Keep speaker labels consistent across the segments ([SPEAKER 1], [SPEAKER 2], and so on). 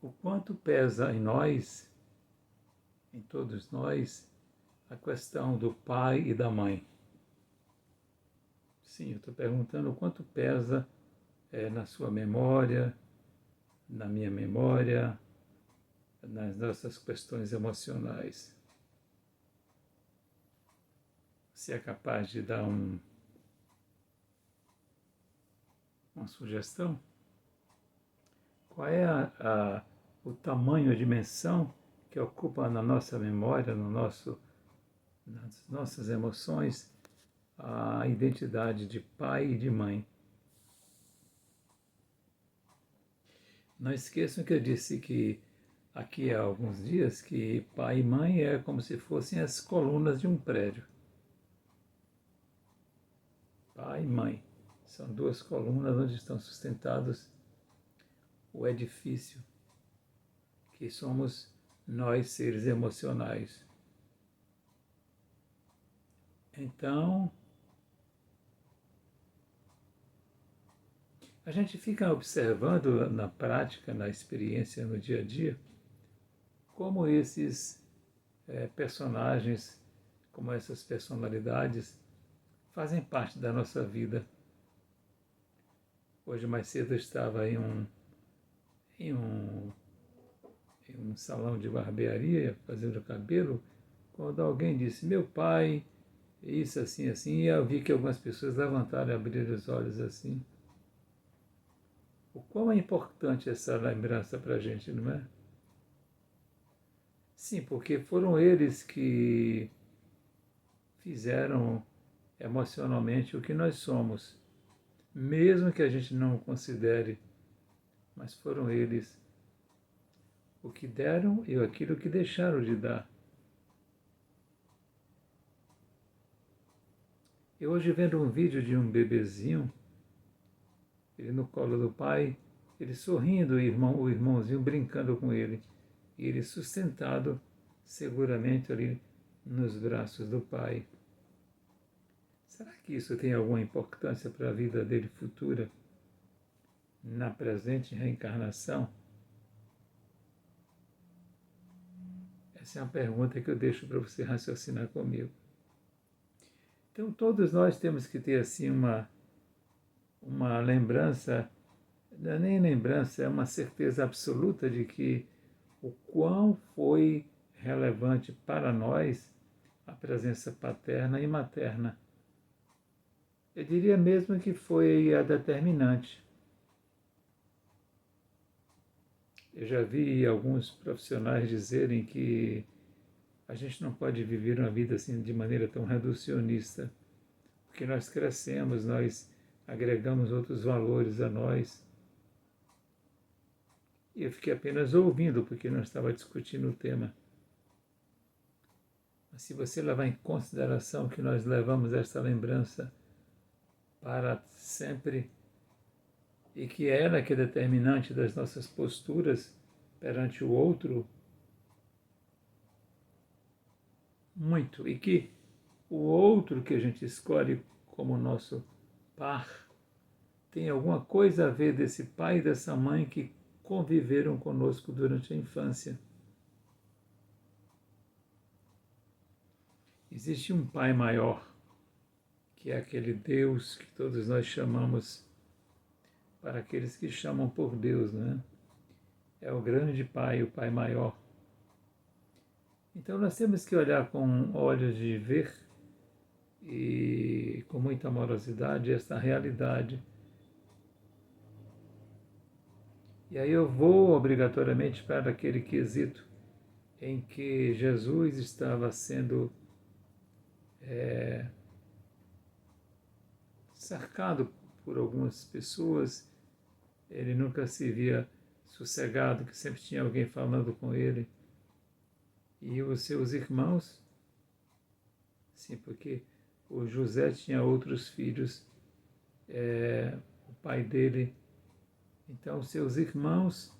[SPEAKER 1] O quanto pesa em nós, em todos nós, a questão do pai e da mãe. Sim, eu estou perguntando o quanto pesa na sua memória, na minha memória, nas nossas questões emocionais. Você é capaz de dar uma sugestão? Qual é o tamanho, a dimensão que ocupa na nossa memória, nas nossas emoções, a identidade de pai e de mãe? Não esqueçam que eu disse que aqui há alguns dias que pai e mãe é como se fossem as colunas de um prédio. Pai e mãe são duas colunas onde estão sustentados o edifício que somos nós, seres emocionais. Então, a gente fica observando na prática, na experiência, no dia a dia, como esses personagens, como essas personalidades fazem parte da nossa vida. Hoje mais cedo eu estava em um salão de barbearia fazendo cabelo, quando alguém disse, meu pai, isso assim, assim, e eu vi que algumas pessoas levantaram e abriram os olhos assim. O quão é importante essa lembrança para a gente, não é? Sim, porque foram eles que fizeram emocionalmente o que nós somos, mesmo que a gente não o considere, mas foram eles o que deram e aquilo que deixaram de dar. Eu hoje vendo um vídeo de um bebezinho, ele no colo do pai, ele sorrindo, o irmãozinho brincando com ele, e ele sustentado seguramente ali nos braços do pai. Será que isso tem alguma importância para a vida dele futura, na presente reencarnação? Essa é uma pergunta que eu deixo para você raciocinar comigo. Então, todos nós temos que ter assim uma lembrança, não é nem lembrança, é uma certeza absoluta de que o quão foi relevante para nós a presença paterna e materna. Eu diria mesmo que foi a determinante. Eu já vi alguns profissionais dizerem que a gente não pode viver uma vida assim de maneira tão reducionista, porque nós crescemos, nós agregamos outros valores a nós. E eu fiquei apenas ouvindo, porque não estava discutindo o tema. Mas se você levar em consideração que nós levamos esta lembrança para sempre, e que é ela que é determinante das nossas posturas perante o outro, muito, e que o outro que a gente escolhe como nosso par tem alguma coisa a ver desse pai e dessa mãe que conviveram conosco durante a infância. Existe um pai maior, que é aquele Deus que todos nós chamamos, para aqueles que chamam por Deus, né? É o grande pai, o pai maior. Então nós temos que olhar com olhos de ver e com muita amorosidade esta realidade. E aí eu vou obrigatoriamente para aquele quesito em que Jesus estava sendo cercado por algumas pessoas, ele nunca se via sossegado, que sempre tinha alguém falando com ele. E os seus irmãos, sim, porque o José tinha outros filhos, o pai dele, então seus irmãos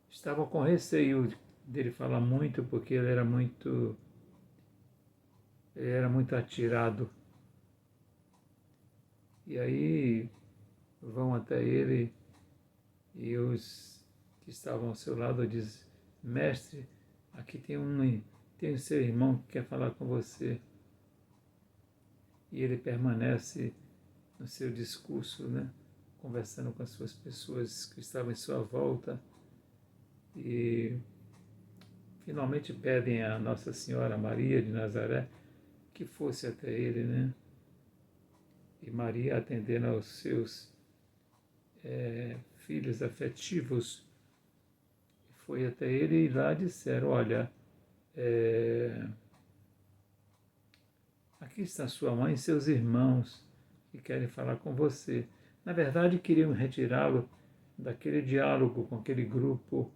[SPEAKER 1] estavam com receio dele falar muito, porque ele era muito atirado. E aí vão até ele E os que estavam ao seu lado dizem: Mestre, aqui tem um seu irmão que quer falar com você. E ele permanece no seu discurso, né, conversando com as suas pessoas que estavam em sua volta. E finalmente pedem a Nossa Senhora Maria de Nazaré que fosse até ele, né? E Maria, atendendo aos seus filhos afetivos, foi até ele e lá disseram: olha, aqui está sua mãe e seus irmãos que querem falar com você. Na verdade, queriam retirá-lo daquele diálogo com aquele grupo,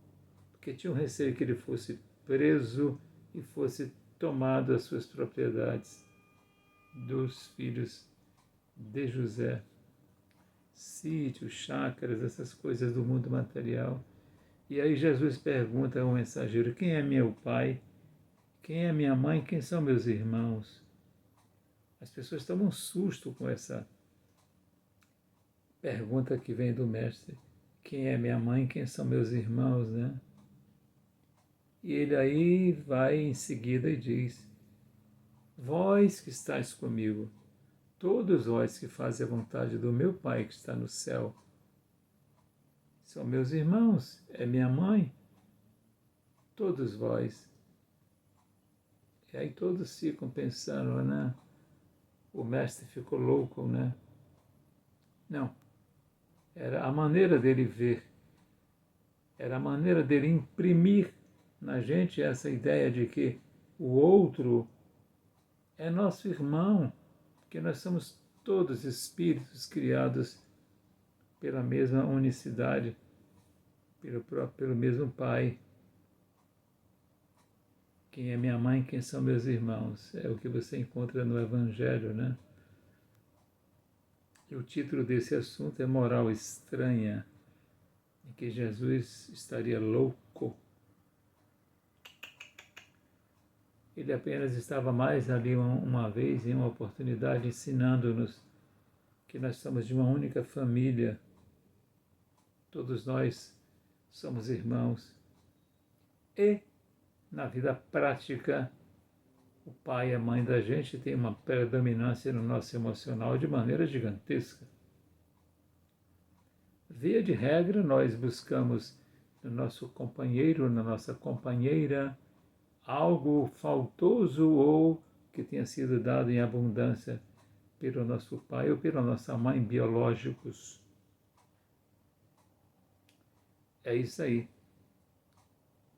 [SPEAKER 1] porque tinham receio que ele fosse preso e fosse tomado as suas propriedades dos filhos de José. Sítios, chácaras, essas coisas do mundo material. E aí Jesus pergunta ao mensageiro: quem é meu pai? Quem é minha mãe? Quem são meus irmãos? As pessoas tomam um susto com essa pergunta que vem do mestre: quem é minha mãe? Quem são meus irmãos, né? E ele aí vai em seguida e diz: vós que estáis comigo, todos vós que fazem a vontade do meu Pai que está no céu, são meus irmãos, é minha mãe, todos vós. E aí todos ficam pensando, né? O mestre ficou louco, né? Não, era a maneira dele ver, era a maneira dele imprimir na gente essa ideia de que o outro é nosso irmão, que nós somos todos espíritos criados pela mesma unicidade, pelo mesmo Pai. Quem é minha mãe, quem são meus irmãos? É o que você encontra no Evangelho, né? E o título desse assunto é Moral Estranha, em que Jesus estaria louco. Ele apenas estava mais ali uma vez, em uma oportunidade, ensinando-nos que nós somos de uma única família. Todos nós somos irmãos. E, na vida prática, o pai e a mãe da gente têm uma predominância no nosso emocional de maneira gigantesca. Via de regra, nós buscamos no nosso companheiro, na nossa companheira, algo faltoso ou que tenha sido dado em abundância pelo nosso pai ou pela nossa mãe biológicos. É isso aí.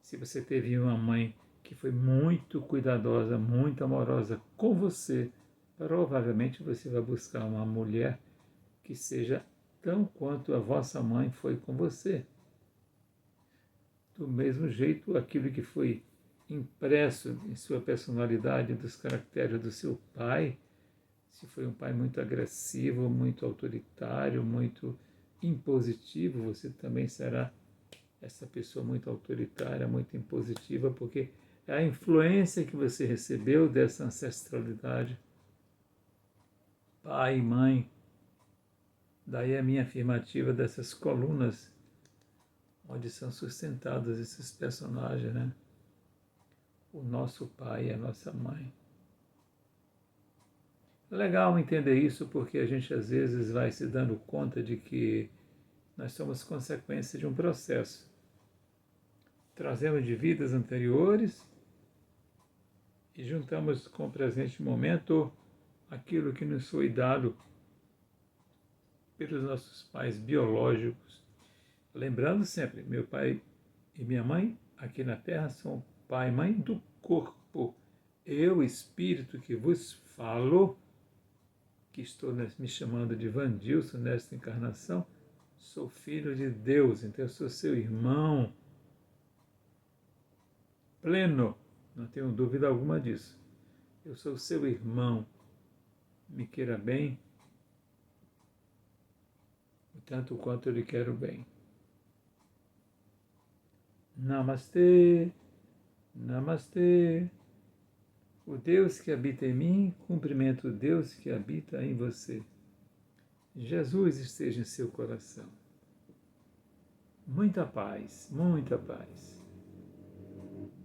[SPEAKER 1] Se você teve uma mãe que foi muito cuidadosa, muito amorosa com você, provavelmente você vai buscar uma mulher que seja tão quanto a vossa mãe foi com você. Do mesmo jeito, aquilo que foi impresso em sua personalidade, dos caracteres do seu pai, se foi um pai muito agressivo, muito autoritário, muito impositivo, você também será essa pessoa muito autoritária, muito impositiva, porque é a influência que você recebeu dessa ancestralidade. Pai e mãe. Daí a minha afirmativa dessas colunas onde são sustentados esses personagens, né? O nosso pai e a nossa mãe. É legal entender isso porque a gente às vezes vai se dando conta de que nós somos consequência de um processo. Trazemos de vidas anteriores e juntamos com o presente momento aquilo que nos foi dado pelos nossos pais biológicos. Lembrando sempre, meu pai e minha mãe aqui na Terra são pai e mãe do corpo. Eu, espírito que vos falo, que estou me chamando de Vandilson nesta encarnação, sou filho de Deus, então eu sou seu irmão pleno, não tenho dúvida alguma disso. Eu sou seu irmão, me queira bem, tanto quanto eu lhe quero bem. Namastê, namastê. O Deus que habita em mim, cumprimento o Deus que habita em você. Jesus esteja em seu coração. Muita paz, muita paz.